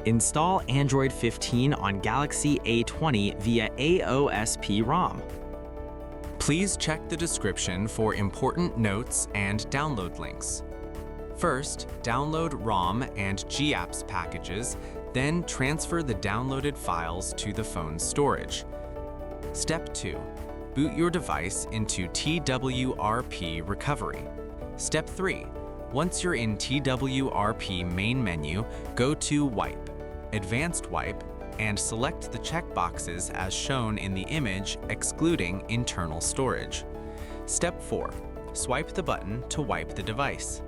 Install Android 15 on Galaxy A20 via AOSP ROM. Please check the description for important notes and download links. First, download ROM and GApps packages, then transfer the downloaded files to the phone's storage. Step 2. Boot your device into TWRP recovery. Step 3. Once you're in TWRP main menu, go to Wipe, Advanced Wipe, and select the checkboxes as shown in the image excluding internal storage. Step 4. Swipe the button to wipe the device.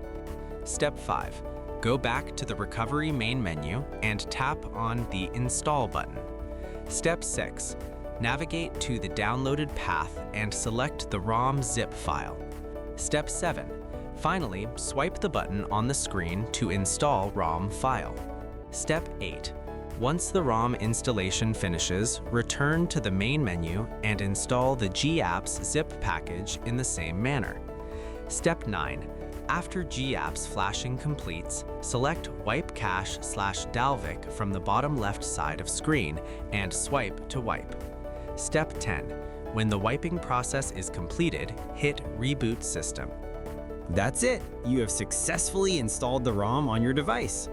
Step 5. Go back to the recovery main menu and tap on the Install button. Step 6. Navigate to the downloaded path and select the ROM zip file. Step 7. Finally, swipe the button on the screen to install ROM file. Step 8. Once the ROM installation finishes, return to the main menu and install the GApps zip package in the same manner. Step 9. After GApps flashing completes, select Wipe Cache/Dalvik from the bottom left side of screen and swipe to wipe. Step 10. When the wiping process is completed, hit Reboot System. That's it! You have successfully installed the ROM on your device.